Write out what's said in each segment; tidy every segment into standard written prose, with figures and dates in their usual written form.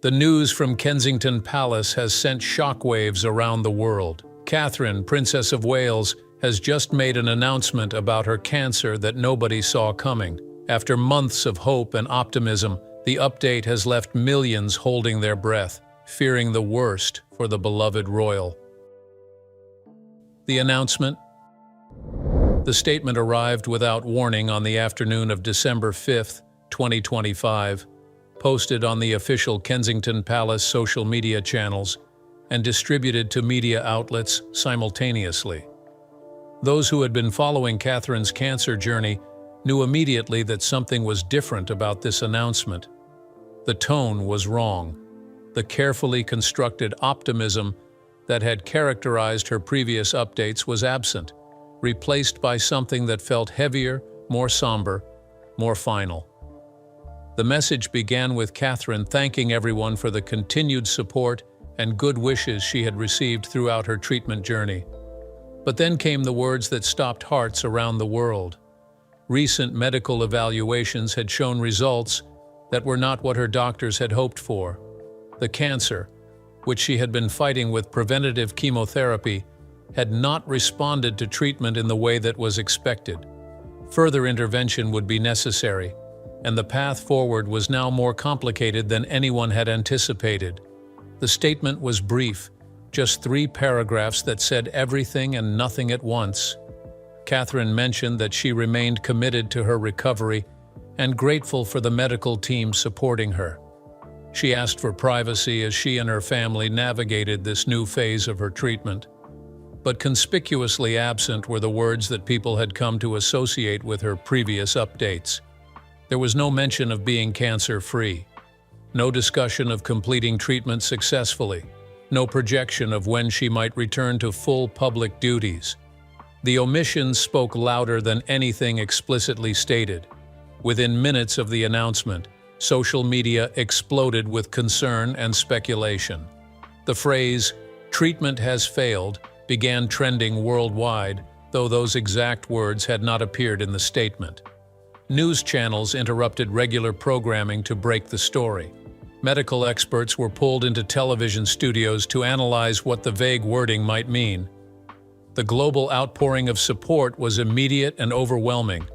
The news from Kensington Palace has sent shockwaves around the world. Catherine, Princess of Wales, has just made an announcement about her cancer that nobody saw coming. After months of hope and optimism, the update has left millions holding their breath, fearing the worst for the beloved royal. The announcement? The statement arrived without warning on the afternoon of December 5, 2025, posted on the official Kensington Palace social media channels, and distributed to media outlets simultaneously. Those who had been following Catherine's cancer journey knew immediately that something was different about this announcement. The tone was wrong. The carefully constructed optimism that had characterized her previous updates was absent, replaced by something that felt heavier, more somber, more final. The message began with Catherine thanking everyone for the continued support and good wishes she had received throughout her treatment journey. But then came the words that stopped hearts around the world. Recent medical evaluations had shown results that were not what her doctors had hoped for. The cancer, which she had been fighting with preventative chemotherapy, had not responded to treatment in the way that was expected. Further intervention would be necessary, and the path forward was now more complicated than anyone had anticipated. The statement was brief, just 3 paragraphs that said everything and nothing at once. Catherine mentioned that she remained committed to her recovery and grateful for the medical team supporting her. She asked for privacy as she and her family navigated this new phase of her treatment. But conspicuously absent were the words that people had come to associate with her previous updates. There was no mention of being cancer-free, no discussion of completing treatment successfully, no projection of when she might return to full public duties. The omissions spoke louder than anything explicitly stated. Within minutes of the announcement, social media exploded with concern and speculation. The phrase, "treatment has failed," began trending worldwide, though those exact words had not appeared in the statement. News channels interrupted regular programming to break the story. Medical experts were pulled into television studios to analyze what the vague wording might mean. The global outpouring of support was immediate and overwhelming,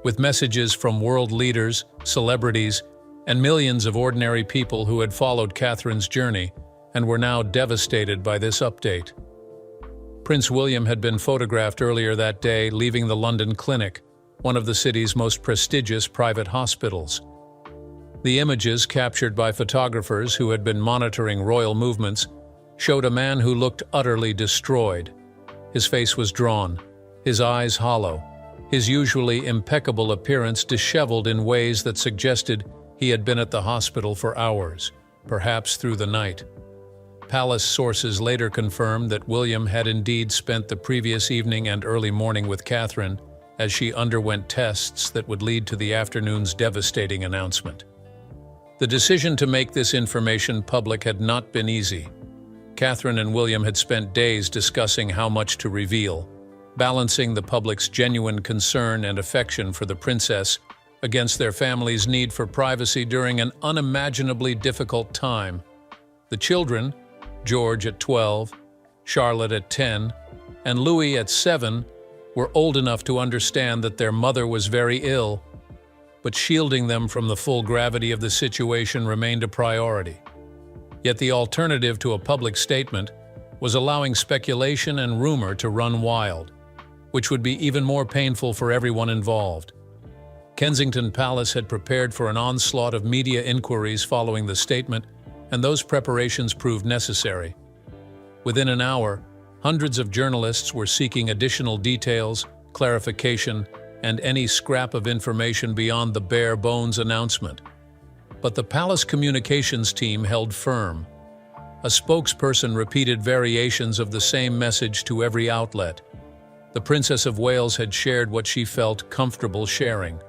with messages from world leaders, celebrities, and millions of ordinary people who had followed Catherine's journey and were now devastated by this update. Prince William had been photographed earlier that day leaving the London Clinic, one of the city's most prestigious private hospitals. The images, captured by photographers who had been monitoring royal movements, showed a man who looked utterly destroyed. His face was drawn, his eyes hollow, his usually impeccable appearance disheveled in ways that suggested he had been at the hospital for hours, perhaps through the night. Palace sources later confirmed that William had indeed spent the previous evening and early morning with Catherine as she underwent tests that would lead to the afternoon's devastating announcement. The decision to make this information public had not been easy. Catherine and William had spent days discussing how much to reveal, balancing the public's genuine concern and affection for the princess against their family's need for privacy during an unimaginably difficult time. The children, George at 12, Charlotte at 10, and Louis at 7, were old enough to understand that their mother was very ill, but shielding them from the full gravity of the situation remained a priority. Yet the alternative to a public statement was allowing speculation and rumor to run wild, which would be even more painful for everyone involved. Kensington Palace had prepared for an onslaught of media inquiries following the statement, and those preparations proved necessary. Within an hour, hundreds of journalists were seeking additional details, clarification, and any scrap of information beyond the bare-bones announcement. But the palace communications team held firm. A spokesperson repeated variations of the same message to every outlet. The Princess of Wales had shared what she felt comfortable sharing.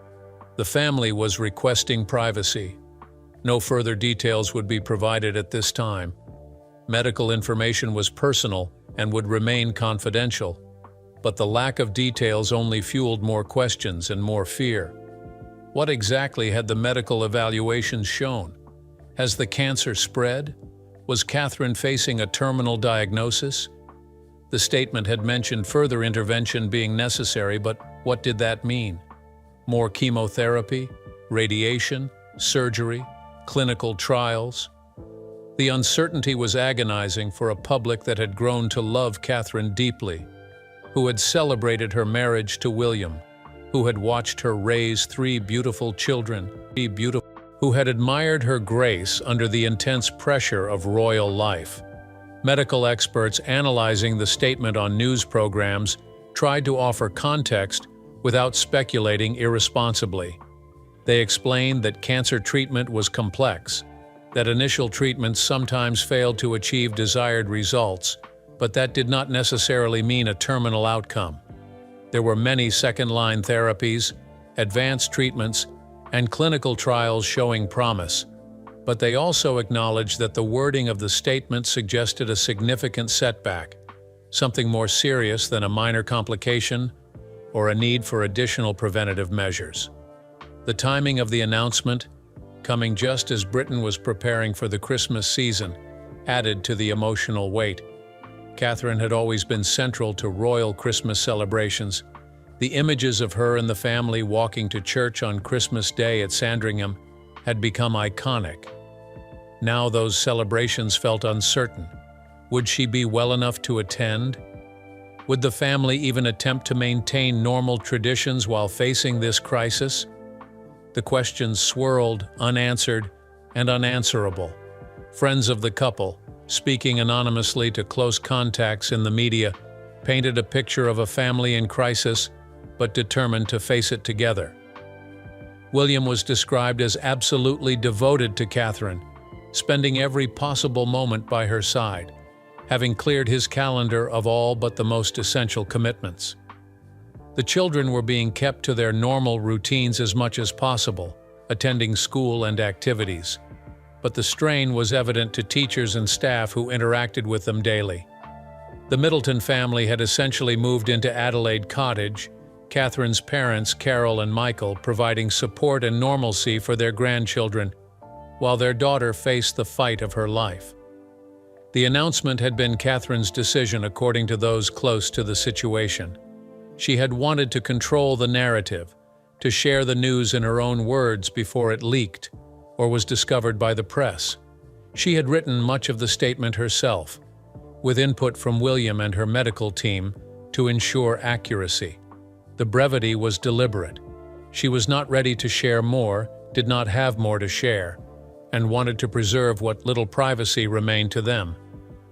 The family was requesting privacy. No further details would be provided at this time. Medical information was personal and would remain confidential, but the lack of details only fueled more questions and more fear. What exactly had the medical evaluations shown? Has the cancer spread? Was Catherine facing a terminal diagnosis? The statement had mentioned further intervention being necessary, but what did that mean? More chemotherapy, radiation, surgery, clinical trials? The uncertainty was agonizing for a public that had grown to love Catherine deeply, who had celebrated her marriage to William, who had watched her raise 3 beautiful children, who had admired her grace under the intense pressure of royal life. Medical experts analyzing the statement on news programs tried to offer context without speculating irresponsibly. They explained that cancer treatment was complex, that initial treatments sometimes failed to achieve desired results, but that did not necessarily mean a terminal outcome. There were many second-line therapies, advanced treatments, and clinical trials showing promise, but they also acknowledged that the wording of the statement suggested a significant setback, something more serious than a minor complication or a need for additional preventative measures. The timing of the announcement, coming just as Britain was preparing for the Christmas season, added to the emotional weight. Catherine had always been central to royal Christmas celebrations. The images of her and the family walking to church on Christmas Day at Sandringham had become iconic. Now those celebrations felt uncertain. Would she be well enough to attend? Would the family even attempt to maintain normal traditions while facing this crisis? The questions swirled, unanswered, and unanswerable. Friends of the couple, speaking anonymously to close contacts in the media, painted a picture of a family in crisis, but determined to face it together. William was described as absolutely devoted to Catherine, spending every possible moment by her side, having cleared his calendar of all but the most essential commitments. The children were being kept to their normal routines as much as possible, attending school and activities, but the strain was evident to teachers and staff who interacted with them daily. The Middleton family had essentially moved into Adelaide Cottage, Catherine's parents, Carol and Michael, providing support and normalcy for their grandchildren, while their daughter faced the fight of her life. The announcement had been Catherine's decision according to those close to the situation. She had wanted to control the narrative, to share the news in her own words before it leaked or was discovered by the press. She had written much of the statement herself, with input from William and her medical team to ensure accuracy. The brevity was deliberate. She was not ready to share more, did not have more to share, and wanted to preserve what little privacy remained to them.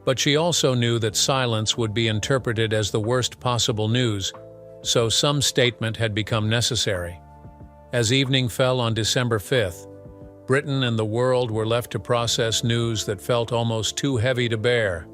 But she also knew that silence would be interpreted as the worst possible news, so some statement had become necessary. As evening fell on December 5th, Britain and the world were left to process news that felt almost too heavy to bear.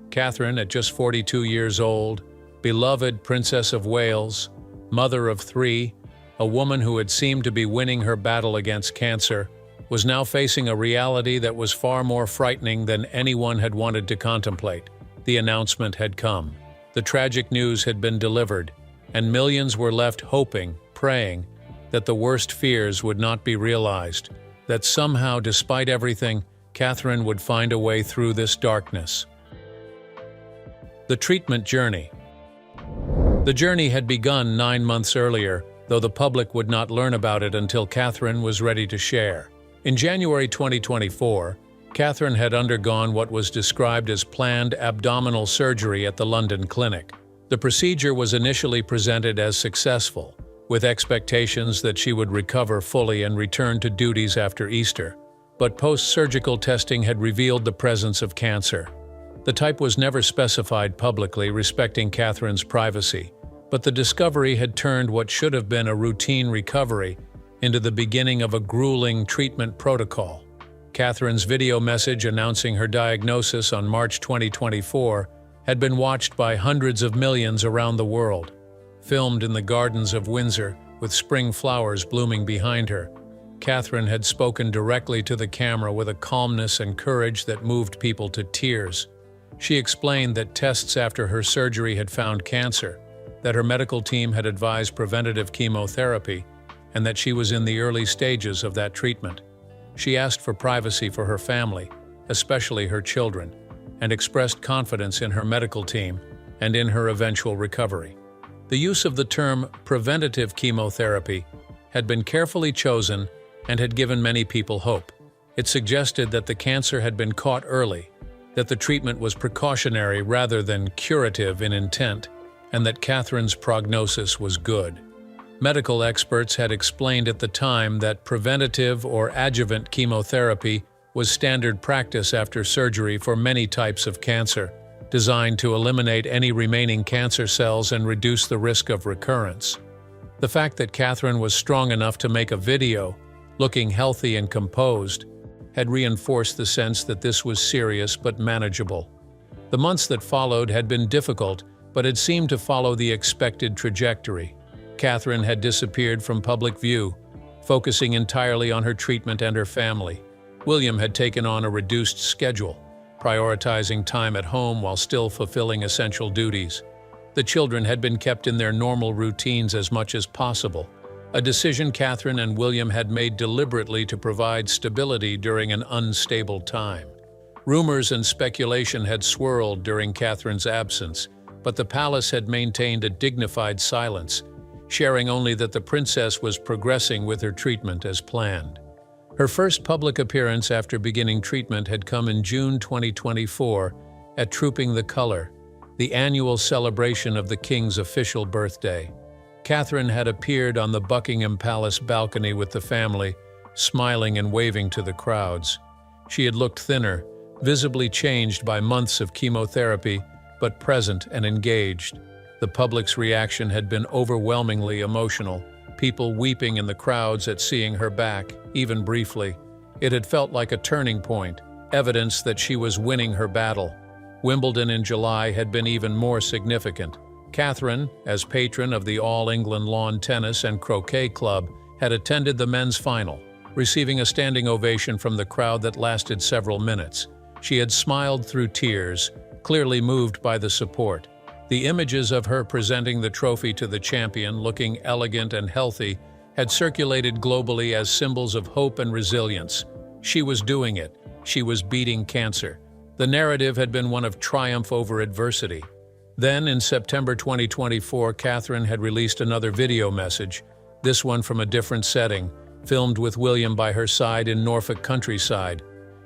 Catherine, at just 42 years old, beloved Princess of Wales, mother of 3, a woman who had seemed to be winning her battle against cancer, was now facing a reality that was far more frightening than anyone had wanted to contemplate. The announcement had come. The tragic news had been delivered, and millions were left hoping, praying, that the worst fears would not be realized, that somehow, despite everything, Catherine would find a way through this darkness. The treatment journey. The journey had begun 9 months earlier, though the public would not learn about it until Catherine was ready to share. In January 2024, Catherine had undergone what was described as planned abdominal surgery at the London clinic. The procedure was initially presented as successful, with expectations that she would recover fully and return to duties after Easter. But post-surgical testing had revealed the presence of cancer. The type was never specified publicly, respecting Catherine's privacy, but the discovery had turned what should have been a routine recovery into the beginning of a grueling treatment protocol. Catherine's video message announcing her diagnosis on March 2024 had been watched by hundreds of millions around the world. Filmed in the gardens of Windsor, with spring flowers blooming behind her, Catherine had spoken directly to the camera with a calmness and courage that moved people to tears. She explained that tests after her surgery had found cancer, that her medical team had advised preventative chemotherapy, and that she was in the early stages of that treatment. She asked for privacy for her family, especially her children, and expressed confidence in her medical team and in her eventual recovery. The use of the term preventative chemotherapy had been carefully chosen and had given many people hope. It suggested that the cancer had been caught early, that the treatment was precautionary rather than curative in intent, and that Catherine's prognosis was good. Medical experts had explained at the time that preventative or adjuvant chemotherapy was standard practice after surgery for many types of cancer, designed to eliminate any remaining cancer cells and reduce the risk of recurrence. The fact that Catherine was strong enough to make a video, looking healthy and composed, had reinforced the sense that this was serious but manageable. The months that followed had been difficult, but had seemed to follow the expected trajectory. Catherine had disappeared from public view, focusing entirely on her treatment and her family. William had taken on a reduced schedule, prioritizing time at home while still fulfilling essential duties. The children had been kept in their normal routines as much as possible, a decision Catherine and William had made deliberately to provide stability during an unstable time. Rumors and speculation had swirled during Catherine's absence, but the palace had maintained a dignified silence, sharing only that the princess was progressing with her treatment as planned. Her first public appearance after beginning treatment had come in June 2024 at Trooping the Colour, the annual celebration of the king's official birthday. Catherine had appeared on the Buckingham Palace balcony with the family, smiling and waving to the crowds. She had looked thinner, visibly changed by months of chemotherapy, but present and engaged. The public's reaction had been overwhelmingly emotional, people weeping in the crowds at seeing her back, even briefly. It had felt like a turning point, evidence that she was winning her battle. Wimbledon in July had been even more significant. Catherine, as patron of the All England Lawn Tennis and Croquet Club, had attended the men's final, receiving a standing ovation from the crowd that lasted several minutes. She had smiled through tears, clearly moved by the support. The images of her presenting the trophy to the champion, looking elegant and healthy, had circulated globally as symbols of hope and resilience. She was doing it. She was beating cancer. The narrative had been one of triumph over adversity. Then, in September 2024, Catherine had released another video message, this one from a different setting, filmed with William by her side in Norfolk countryside.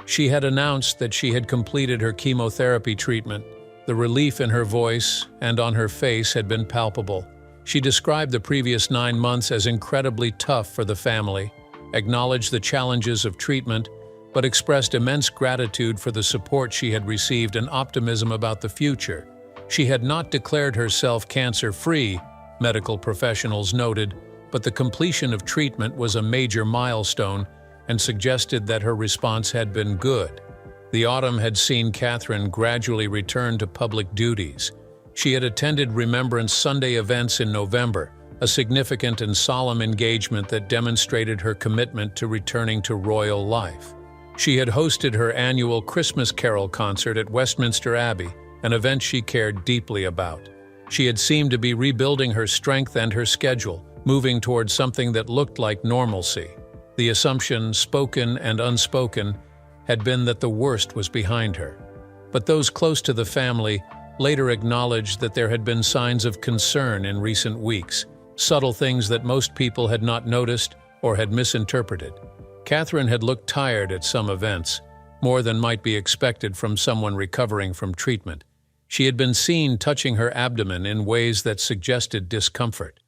She had announced that she had completed her chemotherapy treatment. The relief in her voice and on her face had been palpable. She described the previous 9 months as incredibly tough for the family, acknowledged the challenges of treatment, but expressed immense gratitude for the support she had received and optimism about the future. She had not declared herself cancer-free, medical professionals noted, but the completion of treatment was a major milestone and suggested that her response had been good. The autumn had seen Catherine gradually return to public duties. She had attended Remembrance Sunday events in November, a significant and solemn engagement that demonstrated her commitment to returning to royal life. She had hosted her annual Christmas Carol concert at Westminster Abbey, an event she cared deeply about. She had seemed to be rebuilding her strength and her schedule, moving towards something that looked like normalcy. The assumption, spoken and unspoken, had been that the worst was behind her. But those close to the family later acknowledged that there had been signs of concern in recent weeks, subtle things that most people had not noticed or had misinterpreted. Catherine had looked tired at some events, more than might be expected from someone recovering from treatment. She had been seen touching her abdomen in ways that suggested discomfort.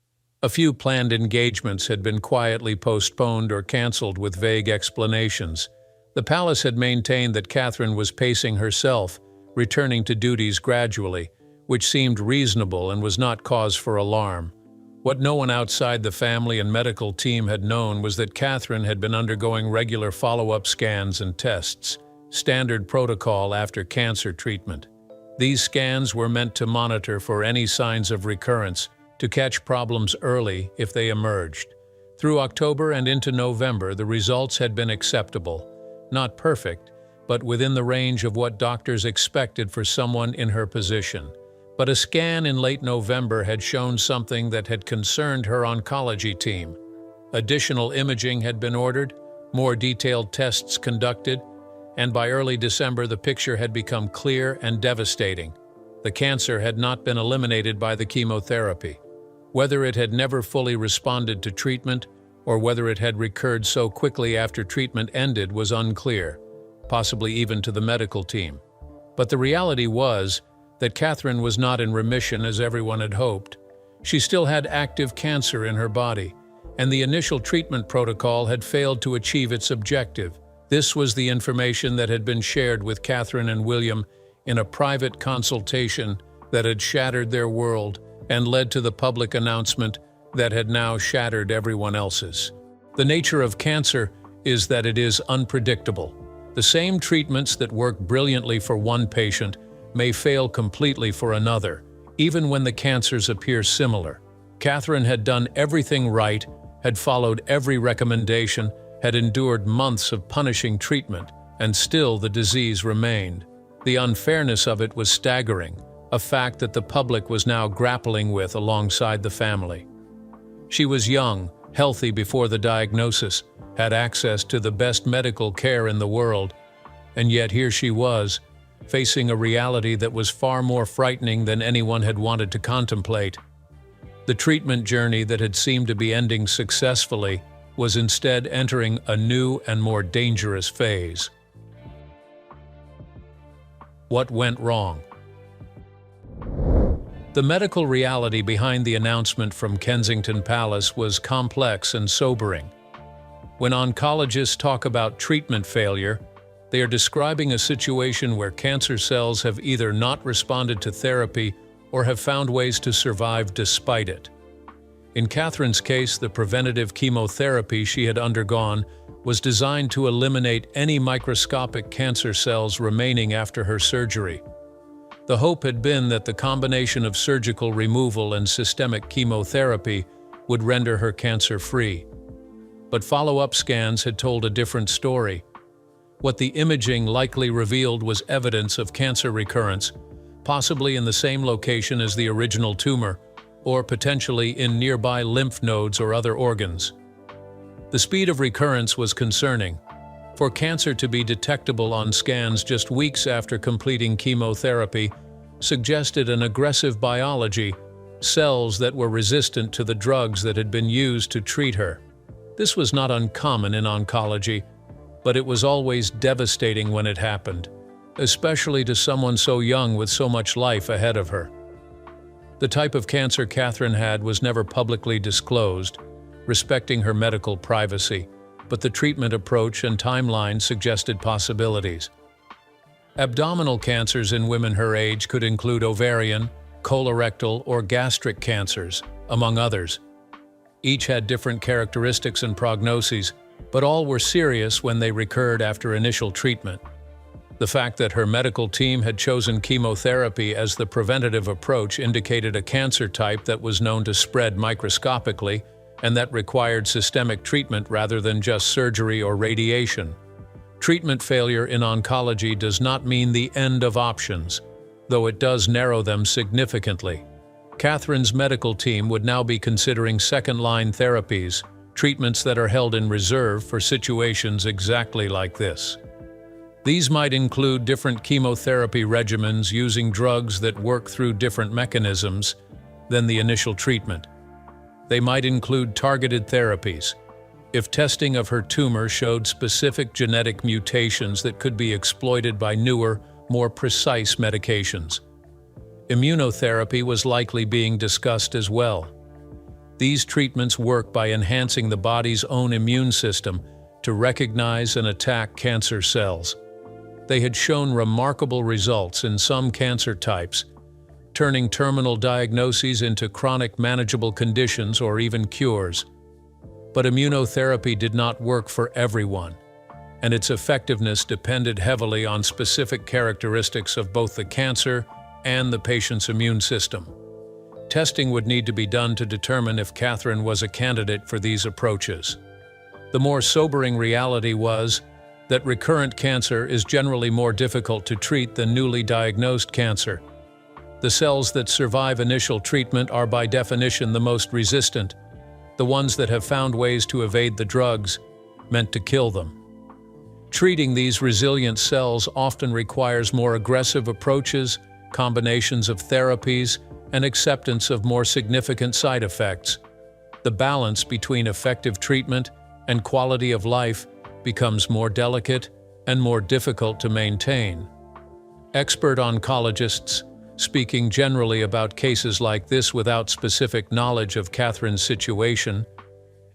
A few planned engagements had been quietly postponed or canceled with vague explanations. The palace had maintained that Catherine was pacing herself, returning to duties gradually, which seemed reasonable and was not cause for alarm. What no one outside the family and medical team had known was that Catherine had been undergoing regular follow-up scans and tests, standard protocol after cancer treatment. These scans were meant to monitor for any signs of recurrence, to catch problems early if they emerged. Through October and into November, the results had been acceptable. Not perfect, but within the range of what doctors expected for someone in her position. But a scan in late November had shown something that had concerned her oncology team. Additional imaging had been ordered, more detailed tests conducted, and by early December the picture had become clear and devastating. The cancer had not been eliminated by the chemotherapy. Whether it had never fully responded to treatment or whether it had recurred so quickly after treatment ended was unclear, possibly even to the medical team. But the reality was that Catherine was not in remission as everyone had hoped. She still had active cancer in her body, and the initial treatment protocol had failed to achieve its objective. This was the information that had been shared with Catherine and William in a private consultation that had shattered their world and led to the public announcement that had now shattered everyone else's. The nature of cancer is that it is unpredictable. The same treatments that work brilliantly for one patient may fail completely for another, even when the cancers appear similar. Catherine had done everything right, had followed every recommendation, had endured months of punishing treatment, and still the disease remained. The unfairness of it was staggering, a fact that the public was now grappling with alongside the family. She was young, healthy before the diagnosis, had access to the best medical care in the world, and yet here she was, facing a reality that was far more frightening than anyone had wanted to contemplate. The treatment journey that had seemed to be ending successfully was instead entering a new and more dangerous phase. What went wrong? The medical reality behind the announcement from Kensington Palace was complex and sobering. When oncologists talk about treatment failure, they are describing a situation where cancer cells have either not responded to therapy or have found ways to survive despite it. In Catherine's case, the preventative chemotherapy she had undergone was designed to eliminate any microscopic cancer cells remaining after her surgery. The hope had been that the combination of surgical removal and systemic chemotherapy would render her cancer-free. But follow-up scans had told a different story. What the imaging likely revealed was evidence of cancer recurrence, possibly in the same location as the original tumor, or potentially in nearby lymph nodes or other organs. The speed of recurrence was concerning. For cancer to be detectable on scans just weeks after completing chemotherapy suggested an aggressive biology, cells that were resistant to the drugs that had been used to treat her. This was not uncommon in oncology, but it was always devastating when it happened, especially to someone so young with so much life ahead of her. The type of cancer Catherine had was never publicly disclosed, respecting her medical privacy, but the treatment approach and timeline suggested possibilities. Abdominal cancers in women her age could include ovarian, colorectal, or gastric cancers, among others. Each had different characteristics and prognoses, but all were serious when they recurred after initial treatment. The fact that her medical team had chosen chemotherapy as the preventative approach indicated a cancer type that was known to spread microscopically and that required systemic treatment rather than just surgery or radiation. Treatment failure in oncology does not mean the end of options, though it does narrow them significantly. Catherine's medical team would now be considering second-line therapies, treatments that are held in reserve for situations exactly like this. These might include different chemotherapy regimens using drugs that work through different mechanisms than the initial treatment. They might include targeted therapies. If testing of her tumor showed specific genetic mutations that could be exploited by newer, more precise medications. Immunotherapy was likely being discussed as well. These treatments work by enhancing the body's own immune system to recognize and attack cancer cells. They had shown remarkable results in some cancer types, turning terminal diagnoses into chronic manageable conditions or even cures. But immunotherapy did not work for everyone, and its effectiveness depended heavily on specific characteristics of both the cancer and the patient's immune system. Testing would need to be done to determine if Catherine was a candidate for these approaches. The more sobering reality was that recurrent cancer is generally more difficult to treat than newly diagnosed cancer. The cells that survive initial treatment are by definition the most resistant, the ones that have found ways to evade the drugs, meant to kill them. Treating these resilient cells often requires more aggressive approaches, combinations of therapies, and acceptance of more significant side effects. The balance between effective treatment and quality of life becomes more delicate and more difficult to maintain. Expert oncologists, speaking generally about cases like this without specific knowledge of Catherine's situation,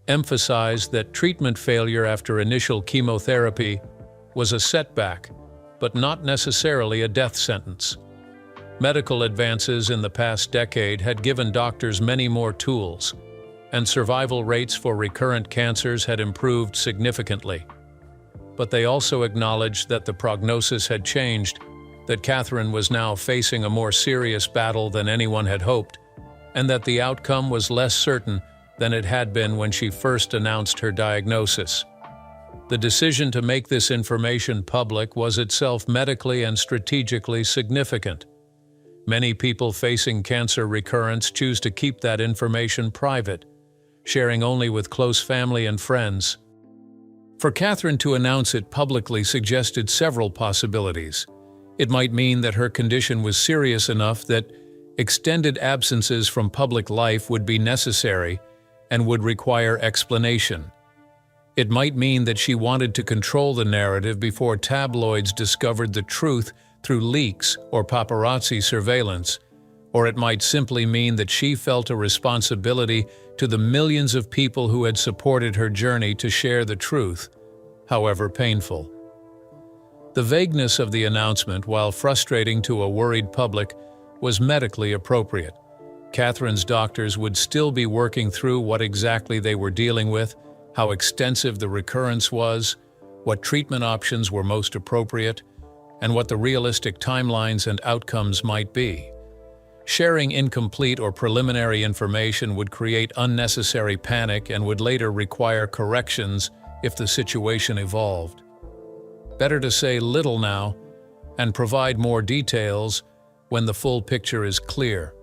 emphasize that treatment failure after initial chemotherapy was a setback, but not necessarily a death sentence. Medical advances in the past decade had given doctors many more tools, and survival rates for recurrent cancers had improved significantly. But they also acknowledged that the prognosis had changed, that Catherine was now facing a more serious battle than anyone had hoped, and that the outcome was less certain than it had been when she first announced her diagnosis. The decision to make this information public was itself medically and strategically significant. Many people facing cancer recurrence choose to keep that information private, sharing only with close family and friends. For Catherine to announce it publicly suggested several possibilities. It might mean that her condition was serious enough that extended absences from public life would be necessary and would require explanation. It might mean that she wanted to control the narrative before tabloids discovered the truth through leaks or paparazzi surveillance, or it might simply mean that she felt a responsibility to the millions of people who had supported her journey to share the truth, however painful. The vagueness of the announcement, while frustrating to a worried public, was medically appropriate. Catherine's doctors would still be working through what exactly they were dealing with, how extensive the recurrence was, what treatment options were most appropriate, and what the realistic timelines and outcomes might be. Sharing incomplete or preliminary information would create unnecessary panic and would later require corrections if the situation evolved. Better to say little now and provide more details when the full picture is clear.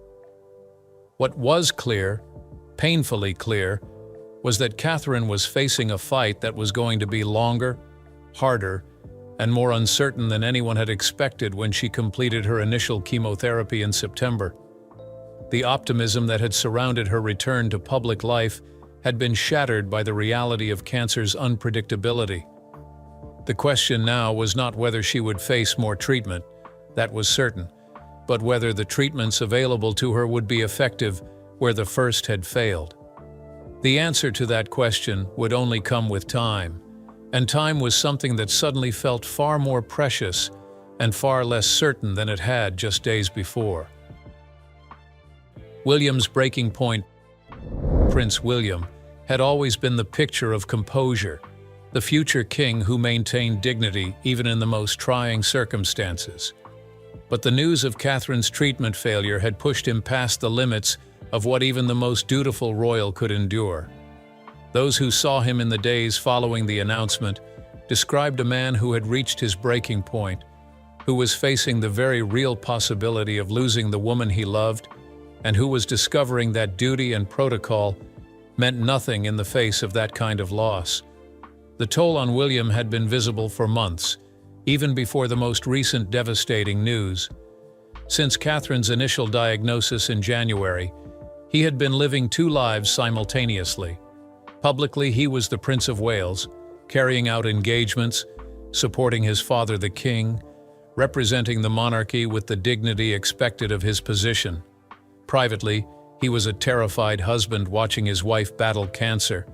What was clear, painfully clear, was that Catherine was facing a fight that was going to be longer, harder, and more uncertain than anyone had expected when she completed her initial chemotherapy in September. The optimism that had surrounded her return to public life had been shattered by the reality of cancer's unpredictability. The question now was not whether she would face more treatment, that was certain, but whether the treatments available to her would be effective where the first had failed. The answer to that question would only come with time, and time was something that suddenly felt far more precious and far less certain than it had just days before. William's breaking point, Prince William, had always been the picture of composure, the future king who maintained dignity even in the most trying circumstances. But the news of Catherine's treatment failure had pushed him past the limits of what even the most dutiful royal could endure. Those who saw him in the days following the announcement described a man who had reached his breaking point, who was facing the very real possibility of losing the woman he loved, and who was discovering that duty and protocol meant nothing in the face of that kind of loss. The toll on William had been visible for months, even before the most recent devastating news. Since Catherine's initial diagnosis in January, he had been living two lives simultaneously. Publicly, he was the Prince of Wales, carrying out engagements, supporting his father the king, representing the monarchy with the dignity expected of his position. Privately, he was a terrified husband watching his wife battle cancer,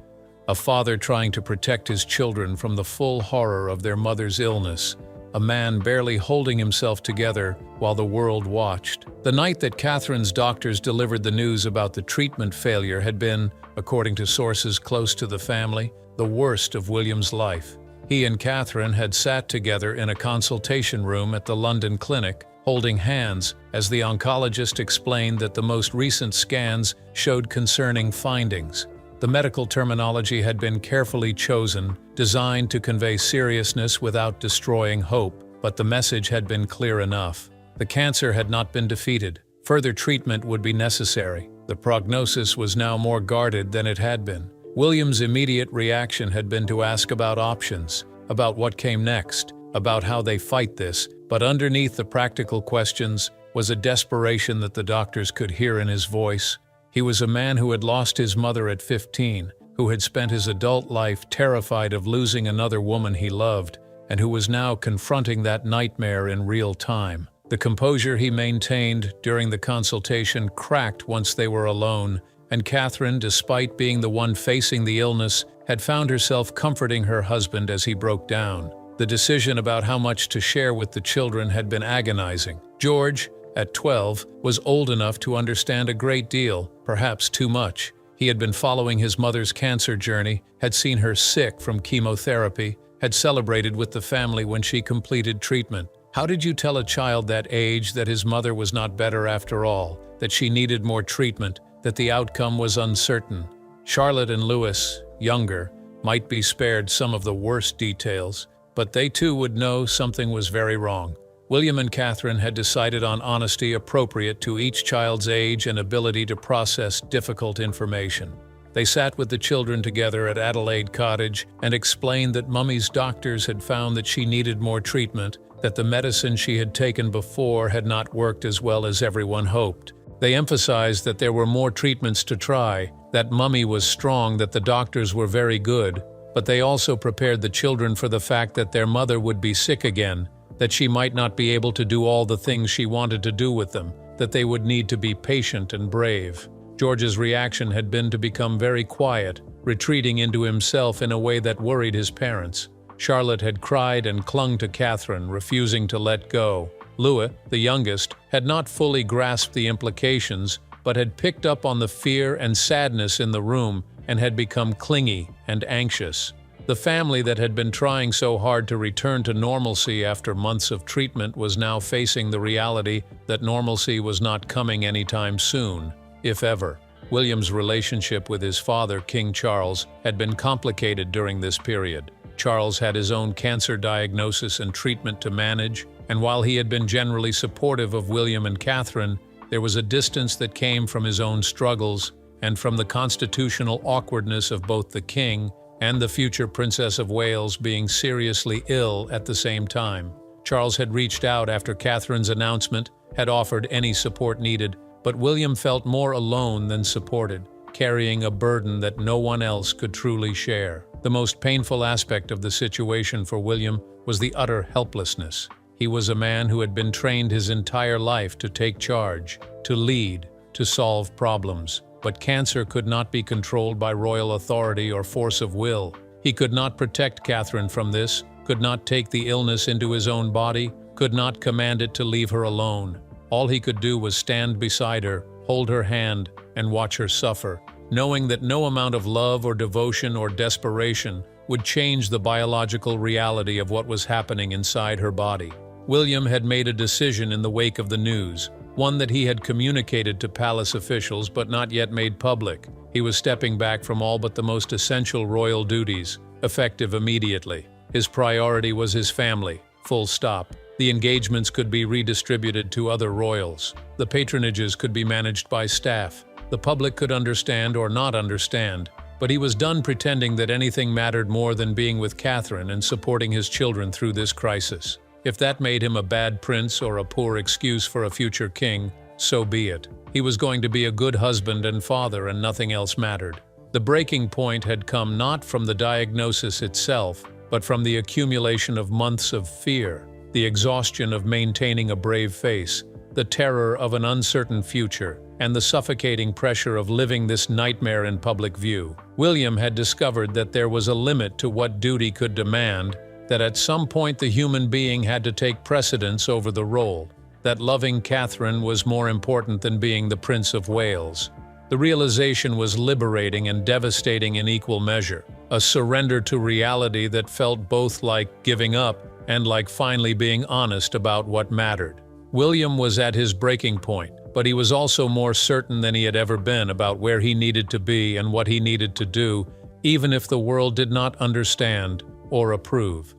a father trying to protect his children from the full horror of their mother's illness, a man barely holding himself together while the world watched. The night that Catherine's doctors delivered the news about the treatment failure had been, according to sources close to the family, the worst of William's life. He and Catherine had sat together in a consultation room at the London clinic, holding hands as the oncologist explained that the most recent scans showed concerning findings. The medical terminology had been carefully chosen, designed to convey seriousness without destroying hope, but the message had been clear enough. The cancer had not been defeated. Further treatment would be necessary. The prognosis was now more guarded than it had been. William's immediate reaction had been to ask about options, about what came next, about how they fight this, but underneath the practical questions was a desperation that the doctors could hear in his voice. He was a man who had lost his mother at 15, who had spent his adult life terrified of losing another woman he loved, and who was now confronting that nightmare in real time. The composure he maintained during the consultation cracked once they were alone, and Catherine, despite being the one facing the illness, had found herself comforting her husband as he broke down. The decision about how much to share with the children had been agonizing. George, at 12, was old enough to understand a great deal, perhaps too much. He had been following his mother's cancer journey, had seen her sick from chemotherapy, had celebrated with the family when she completed treatment. How did you tell a child that age that his mother was not better after all, that she needed more treatment, that the outcome was uncertain? Charlotte and Louis, younger, might be spared some of the worst details, but they too would know something was very wrong. William and Catherine had decided on honesty appropriate to each child's age and ability to process difficult information. They sat with the children together at Adelaide Cottage and explained that Mummy's doctors had found that she needed more treatment, that the medicine she had taken before had not worked as well as everyone hoped. They emphasized that there were more treatments to try, that Mummy was strong, that the doctors were very good, but they also prepared the children for the fact that their mother would be sick again, that she might not be able to do all the things she wanted to do with them, that they would need to be patient and brave. George's reaction had been to become very quiet, retreating into himself in a way that worried his parents. Charlotte had cried and clung to Catherine, refusing to let go. Louis, the youngest, had not fully grasped the implications, but had picked up on the fear and sadness in the room and had become clingy and anxious. The family that had been trying so hard to return to normalcy after months of treatment was now facing the reality that normalcy was not coming anytime soon, if ever. William's relationship with his father, King Charles, had been complicated during this period. Charles had his own cancer diagnosis and treatment to manage, and while he had been generally supportive of William and Catherine, there was a distance that came from his own struggles and from the constitutional awkwardness of both the king and the future Princess of Wales being seriously ill at the same time. Charles had reached out after Catherine's announcement, had offered any support needed, but William felt more alone than supported, carrying a burden that no one else could truly share. The most painful aspect of the situation for William was the utter helplessness. He was a man who had been trained his entire life to take charge, to lead, to solve problems. But cancer could not be controlled by royal authority or force of will. He could not protect Catherine from this, could not take the illness into his own body, could not command it to leave her alone. All he could do was stand beside her, hold her hand, and watch her suffer, knowing that no amount of love or devotion or desperation would change the biological reality of what was happening inside her body. William had made a decision in the wake of the news, one that he had communicated to palace officials but not yet made public. He was stepping back from all but the most essential royal duties, effective immediately. His priority was his family, full stop. The engagements could be redistributed to other royals. The patronages could be managed by staff. The public could understand or not understand, but he was done pretending that anything mattered more than being with Catherine and supporting his children through this crisis. If that made him a bad prince or a poor excuse for a future king, so be it. He was going to be a good husband and father, and nothing else mattered. The breaking point had come not from the diagnosis itself, but from the accumulation of months of fear, the exhaustion of maintaining a brave face, the terror of an uncertain future, and the suffocating pressure of living this nightmare in public view. William had discovered that there was a limit to what duty could demand, that at some point the human being had to take precedence over the role, that loving Catherine was more important than being the Prince of Wales. The realization was liberating and devastating in equal measure, a surrender to reality that felt both like giving up and like finally being honest about what mattered. William was at his breaking point, but he was also more certain than he had ever been about where he needed to be and what he needed to do, even if the world did not understand or approve.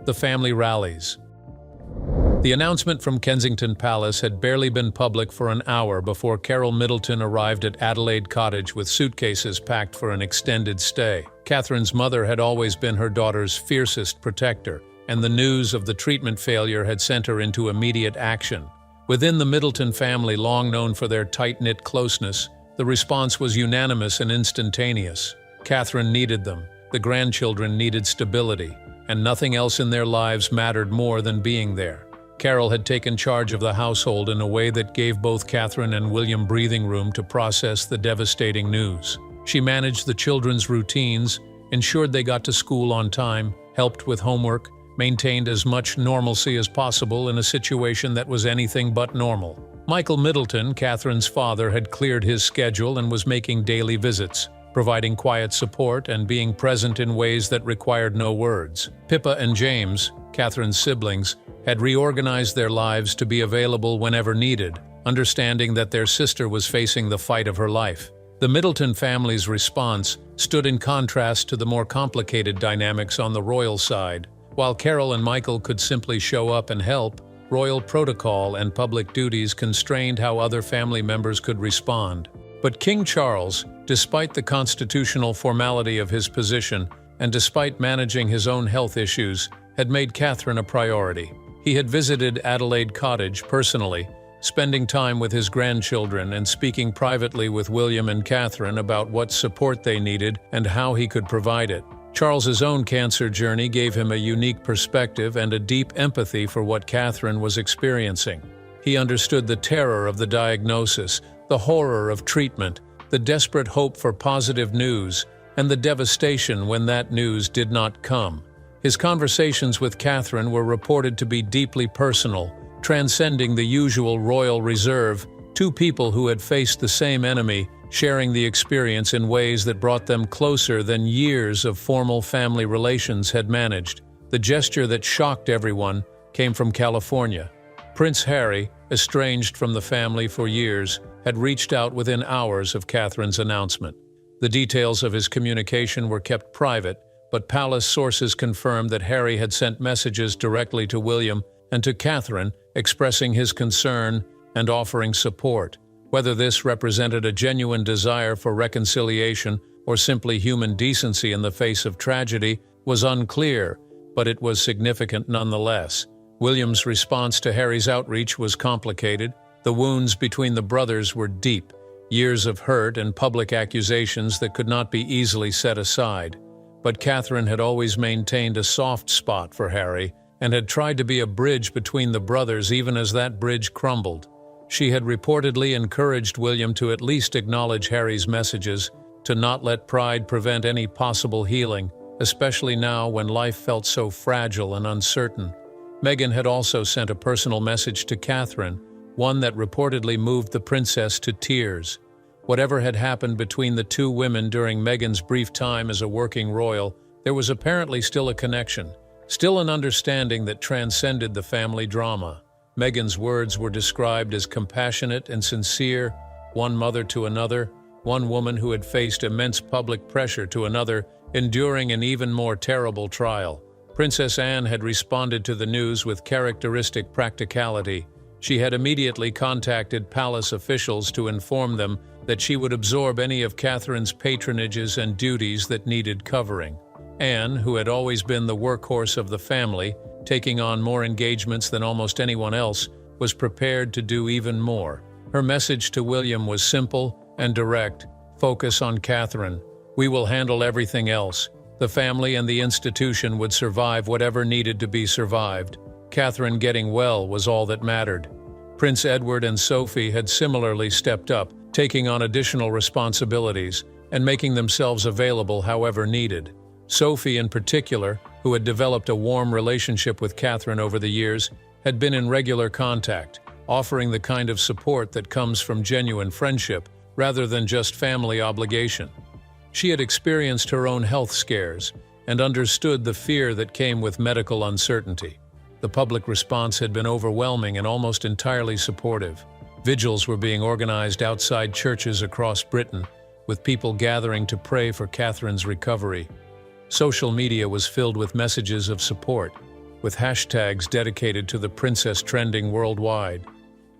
The family rallies. The announcement from Kensington Palace had barely been public for an hour before Carol Middleton arrived at Adelaide Cottage with suitcases packed for an extended stay. Catherine's mother had always been her daughter's fiercest protector, and the news of the treatment failure had sent her into immediate action. Within the Middleton family, long known for their tight-knit closeness, the response was unanimous and instantaneous. Catherine needed them, the grandchildren needed stability, and nothing else in their lives mattered more than being there. Carol had taken charge of the household in a way that gave both Catherine and William breathing room to process the devastating news. She managed the children's routines, ensured they got to school on time, helped with homework, maintained as much normalcy as possible in a situation that was anything but normal. Michael Middleton, Catherine's father, had cleared his schedule and was making daily visits, providing quiet support and being present in ways that required no words. Pippa and James, Catherine's siblings, had reorganized their lives to be available whenever needed, understanding that their sister was facing the fight of her life. The Middleton family's response stood in contrast to the more complicated dynamics on the royal side. While Carol and Michael could simply show up and help, royal protocol and public duties constrained how other family members could respond. But King Charles, despite the constitutional formality of his position and despite managing his own health issues, had made Catherine a priority. He had visited Adelaide Cottage personally, spending time with his grandchildren and speaking privately with William and Catherine about what support they needed and how he could provide it. Charles's own cancer journey gave him a unique perspective and a deep empathy for what Catherine was experiencing. He understood the terror of the diagnosis, the horror of treatment, the desperate hope for positive news, and the devastation when that news did not come. His conversations with Catherine were reported to be deeply personal, transcending the usual royal reserve, two people who had faced the same enemy, sharing the experience in ways that brought them closer than years of formal family relations had managed. The gesture that shocked everyone came from California. Prince Harry, estranged from the family for years, had reached out within hours of Catherine's announcement. The details of his communication were kept private, but palace sources confirmed that Harry had sent messages directly to William and to Catherine, expressing his concern and offering support. Whether this represented a genuine desire for reconciliation or simply human decency in the face of tragedy was unclear, but it was significant nonetheless. William's response to Harry's outreach was complicated. The wounds between the brothers were deep, years of hurt and public accusations that could not be easily set aside. But Catherine had always maintained a soft spot for Harry and had tried to be a bridge between the brothers even as that bridge crumbled. She had reportedly encouraged William to at least acknowledge Harry's messages, to not let pride prevent any possible healing, especially now when life felt so fragile and uncertain. Meghan had also sent a personal message to Catherine, one that reportedly moved the princess to tears. Whatever had happened between the two women during Meghan's brief time as a working royal, there was apparently still a connection, still an understanding that transcended the family drama. Meghan's words were described as compassionate and sincere, one mother to another, one woman who had faced immense public pressure to another, enduring an even more terrible trial. Princess Anne had responded to the news with characteristic practicality. She had immediately contacted palace officials to inform them that she would absorb any of Catherine's patronages and duties that needed covering. Anne, who had always been the workhorse of the family, taking on more engagements than almost anyone else, was prepared to do even more. Her message to William was simple and direct: focus on Catherine. We will handle everything else. The family and the institution would survive whatever needed to be survived. Catherine getting well was all that mattered. Prince Edward and Sophie had similarly stepped up, taking on additional responsibilities and making themselves available however needed. Sophie, in particular, who had developed a warm relationship with Catherine over the years, had been in regular contact, offering the kind of support that comes from genuine friendship rather than just family obligation. She had experienced her own health scares and understood the fear that came with medical uncertainty. The public response had been overwhelming and almost entirely supportive. Vigils were being organized outside churches across Britain, with people gathering to pray for Catherine's recovery. Social media was filled with messages of support. with hashtags dedicated to the princess trending worldwide.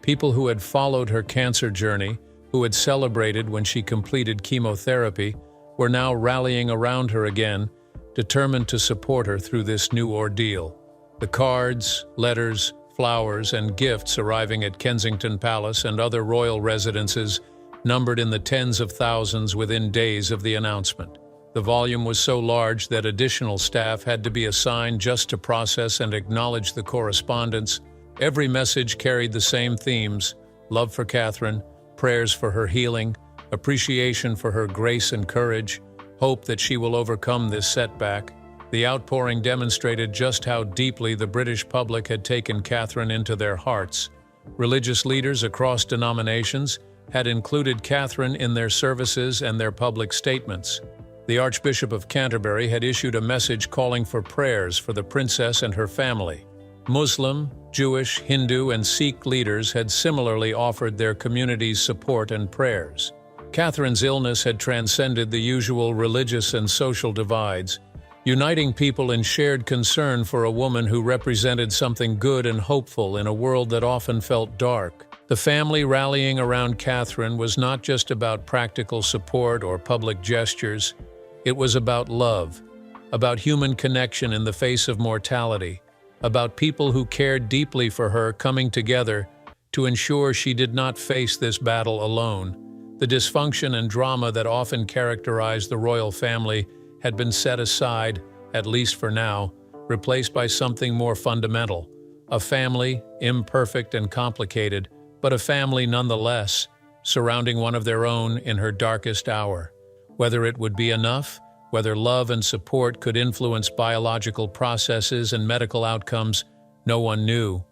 People who had followed her cancer journey, who had celebrated when she completed chemotherapy, were now rallying around her again, determined to support her through this new ordeal. The cards, letters, flowers, and gifts arriving at Kensington Palace and other royal residences numbered in the tens of thousands within days of the announcement. The volume was so large that additional staff had to be assigned just to process and acknowledge the correspondence. Every message carried the same themes: love for Catherine, prayers for her healing, appreciation for her grace and courage, hope that she will overcome this setback. The outpouring demonstrated just how deeply the British public had taken Catherine into their hearts. Religious leaders across denominations had included Catherine in their services and their public statements. The Archbishop of Canterbury had issued a message calling for prayers for the princess and her family. Muslim, Jewish, Hindu, and Sikh leaders had similarly offered their communities support and prayers. Catherine's illness had transcended the usual religious and social divides, uniting people in shared concern for a woman who represented something good and hopeful in a world that often felt dark. The family rallying around Catherine was not just about practical support or public gestures. It was about love, about human connection in the face of mortality, about people who cared deeply for her coming together to ensure she did not face this battle alone. The dysfunction and drama that often characterized the royal family had been set aside, at least for now, replaced by something more fundamental. A family, imperfect and complicated, but a family nonetheless, surrounding one of their own in her darkest hour. Whether it would be enough, whether love and support could influence biological processes and medical outcomes, no one knew.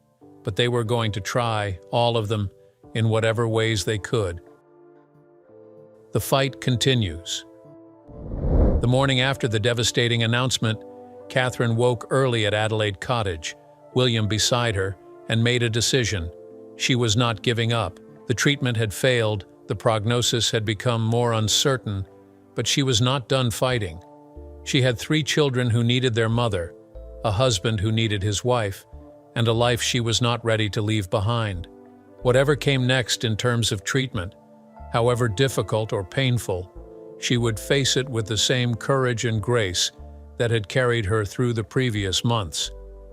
But they were going to try, all of them, in whatever ways they could. The fight continues. The morning after the devastating announcement, Catherine woke early at Adelaide Cottage, William beside her, and made a decision. She was not giving up. The treatment had failed, the prognosis had become more uncertain, but she was not done fighting. She had 3 children who needed their mother, a husband who needed his wife, and a life she was not ready to leave behind. Whatever came next in terms of treatment, however difficult or painful, she would face it with the same courage and grace that had carried her through the previous months.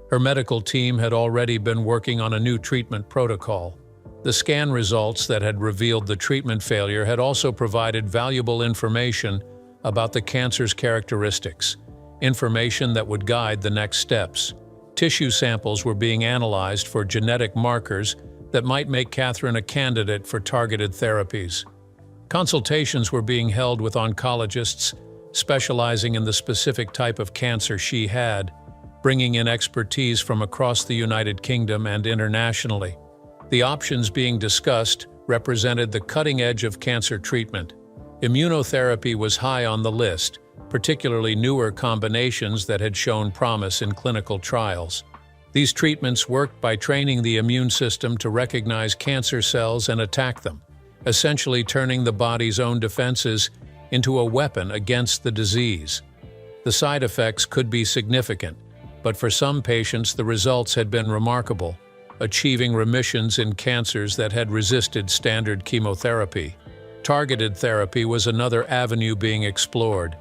Her medical team had already been working on a new treatment protocol. The scan results that had revealed the treatment failure had also provided valuable information about the cancer's characteristics, information that would guide the next steps. Tissue samples were being analyzed for genetic markers that might make Catherine a candidate for targeted therapies. Consultations were being held with oncologists specializing in the specific type of cancer she had, bringing in expertise from across the United Kingdom and internationally. The options being discussed represented the cutting edge of cancer treatment. Immunotherapy was high on the list, particularly newer combinations that had shown promise in clinical trials. These treatments worked by training the immune system to recognize cancer cells and attack them, essentially turning the body's own defenses into a weapon against the disease. The side effects could be significant, but for some patients the results had been remarkable, achieving remissions in cancers that had resisted standard chemotherapy. Targeted therapy was another avenue being explored.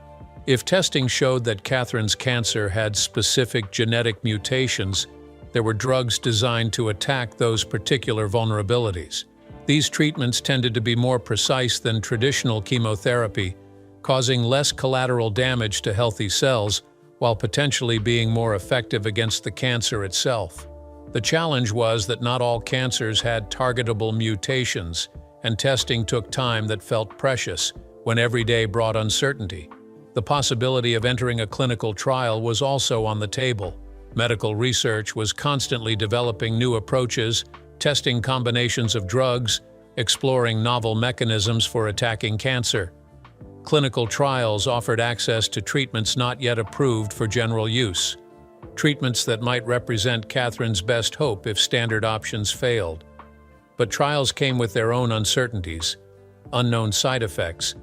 If testing showed that Catherine's cancer had specific genetic mutations, there were drugs designed to attack those particular vulnerabilities. These treatments tended to be more precise than traditional chemotherapy, causing less collateral damage to healthy cells while potentially being more effective against the cancer itself. The challenge was that not all cancers had targetable mutations, and testing took time that felt precious when every day brought uncertainty. The possibility of entering a clinical trial was also on the table. Medical research was constantly developing new approaches, testing combinations of drugs, exploring novel mechanisms for attacking cancer. Clinical trials offered access to treatments not yet approved for general use, treatments that might represent Catherine's best hope if standard options failed. But trials came with their own uncertainties, unknown side effects,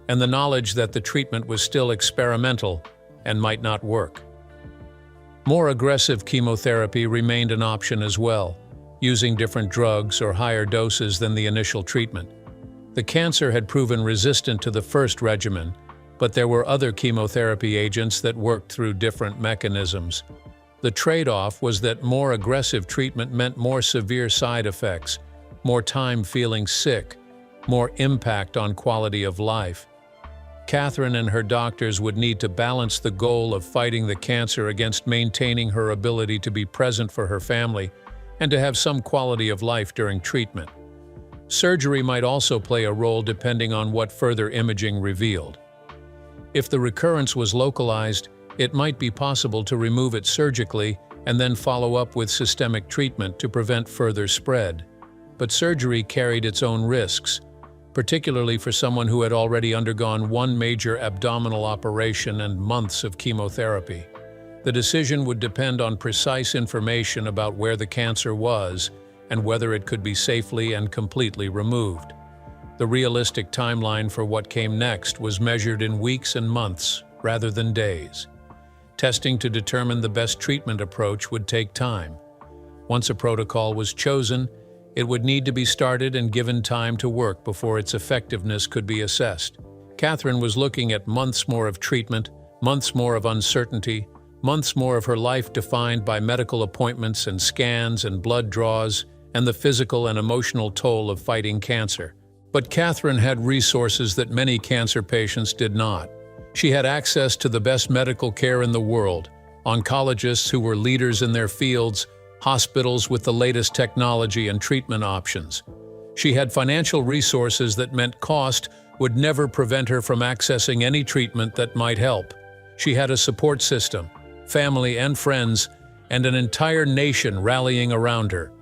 and the knowledge that the treatment was still experimental and might not work. More aggressive chemotherapy remained an option as well, using different drugs or higher doses than the initial treatment. The cancer had proven resistant to the first regimen, but there were other chemotherapy agents that worked through different mechanisms. The trade-off was that more aggressive treatment meant more severe side effects, more time feeling sick, more impact on quality of life. Catherine and her doctors would need to balance the goal of fighting the cancer against maintaining her ability to be present for her family and to have some quality of life during treatment. Surgery might also play a role depending on what further imaging revealed. If the recurrence was localized, it might be possible to remove it surgically and then follow up with systemic treatment to prevent further spread. But surgery carried its own risks, particularly for someone who had already undergone one major abdominal operation and months of chemotherapy. The decision would depend on precise information about where the cancer was and whether it could be safely and completely removed. The realistic timeline for what came next was measured in weeks and months rather than days. Testing to determine the best treatment approach would take time. Once a protocol was chosen, it would need to be started and given time to work before its effectiveness could be assessed. Catherine was looking at months more of treatment, months more of uncertainty, months more of her life defined by medical appointments and scans and blood draws, and the physical and emotional toll of fighting cancer. But Catherine had resources that many cancer patients did not. She had access to the best medical care in the world, oncologists who were leaders in their fields, hospitals with the latest technology and treatment options. She had financial resources that meant cost would never prevent her from accessing any treatment that might help. She had a support system, family and friends, and an entire nation rallying around her.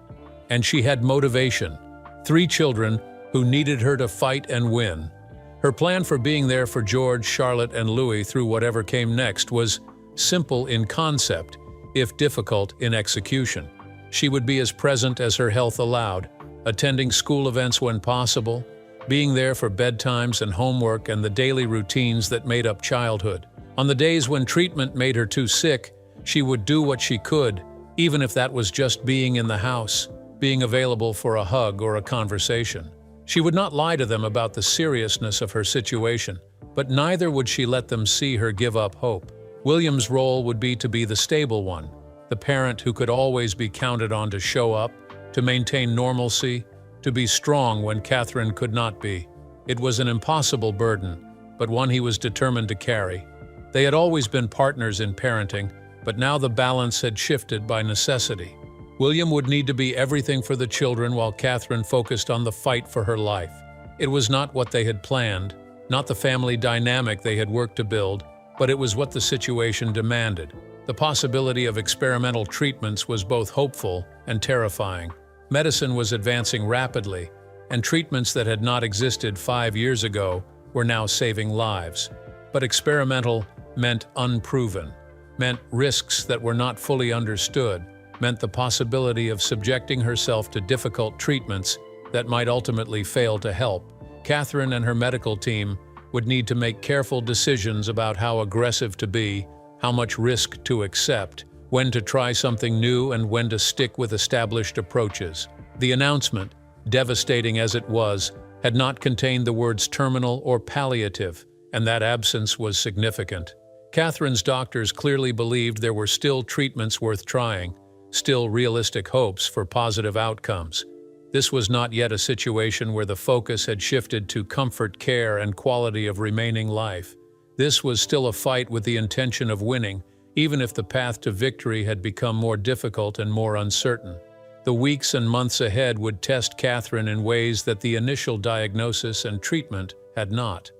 And she had motivation, 3 children who needed her to fight and win. Her plan for being there for George, Charlotte, and Louis through whatever came next was simple in concept, if difficult in execution. She would be as present as her health allowed, attending school events when possible, being there for bedtimes and homework and the daily routines that made up childhood. On the days when treatment made her too sick, she would do what she could, even if that was just being in the house, being available for a hug or a conversation. She would not lie to them about the seriousness of her situation, but neither would she let them see her give up hope. William's role would be to be the stable one, the parent who could always be counted on to show up, to maintain normalcy, to be strong when Catherine could not be. It was an impossible burden, but one he was determined to carry. They had always been partners in parenting, but now the balance had shifted by necessity. William would need to be everything for the children while Catherine focused on the fight for her life. It was not what they had planned, not the family dynamic they had worked to build, but it was what the situation demanded. The possibility of experimental treatments was both hopeful and terrifying. Medicine was advancing rapidly, and treatments that had not existed 5 years ago were now saving lives. But experimental meant unproven, meant risks that were not fully understood, meant the possibility of subjecting herself to difficult treatments that might ultimately fail to help. Catherine and her medical team would need to make careful decisions about how aggressive to be, how much risk to accept, when to try something new and when to stick with established approaches. The announcement, devastating as it was, had not contained the words terminal or palliative, and that absence was significant. Catherine's doctors clearly believed there were still treatments worth trying, still realistic hopes for positive outcomes. This was not yet a situation where the focus had shifted to comfort care and quality of remaining life. This was still a fight with the intention of winning, even if the path to victory had become more difficult and more uncertain. The weeks and months ahead would test Catherine in ways that the initial diagnosis and treatment had not.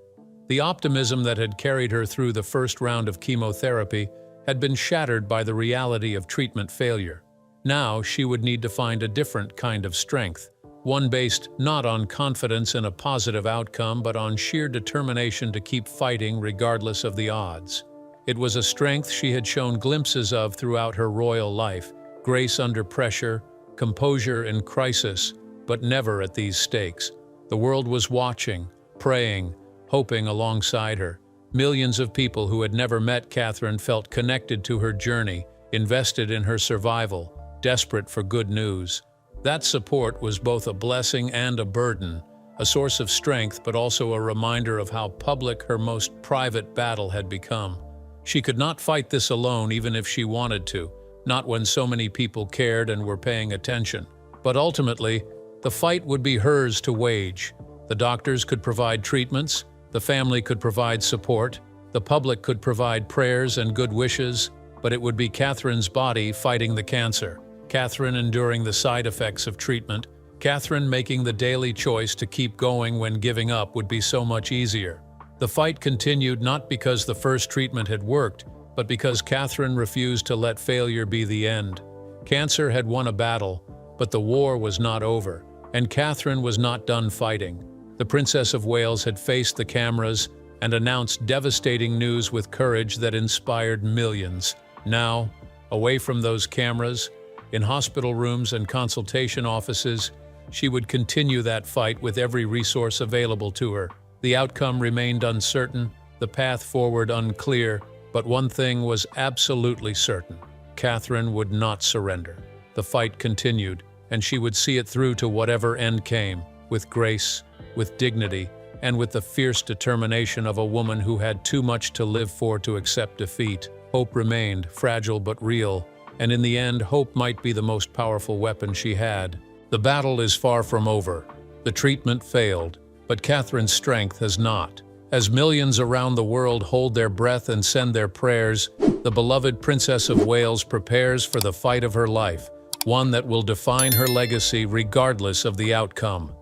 The optimism that had carried her through the first round of chemotherapy had been shattered by the reality of treatment failure. Now she would need to find a different kind of strength, one based not on confidence in a positive outcome but on sheer determination to keep fighting regardless of the odds. It was a strength she had shown glimpses of throughout her royal life, grace under pressure, composure in crisis, but never at these stakes. The world was watching, praying, hoping alongside her. Millions of people who had never met Catherine felt connected to her journey, invested in her survival, desperate for good news. That support was both a blessing and a burden, a source of strength but also a reminder of how public her most private battle had become. She could not fight this alone even if she wanted to, not when so many people cared and were paying attention. But ultimately, the fight would be hers to wage. The doctors could provide treatments, the family could provide support, the public could provide prayers and good wishes, but it would be Catherine's body fighting the cancer, Catherine enduring the side effects of treatment, Catherine making the daily choice to keep going when giving up would be so much easier. The fight continued not because the first treatment had worked, but because Catherine refused to let failure be the end. Cancer had won a battle, but the war was not over, and Catherine was not done fighting. The Princess of Wales had faced the cameras and announced devastating news with courage that inspired millions. Now, away from those cameras, in hospital rooms and consultation offices, she would continue that fight with every resource available to her. The outcome remained uncertain, the path forward unclear, but one thing was absolutely certain: Catherine would not surrender. The fight continued, and she would see it through to whatever end came, with grace, with dignity, and with the fierce determination of a woman who had too much to live for to accept defeat. Hope remained, fragile but real, and in the end, hope might be the most powerful weapon she had. The battle is far from over. The treatment failed, but Catherine's strength has not. As millions around the world hold their breath and send their prayers, the beloved Princess of Wales prepares for the fight of her life, one that will define her legacy regardless of the outcome.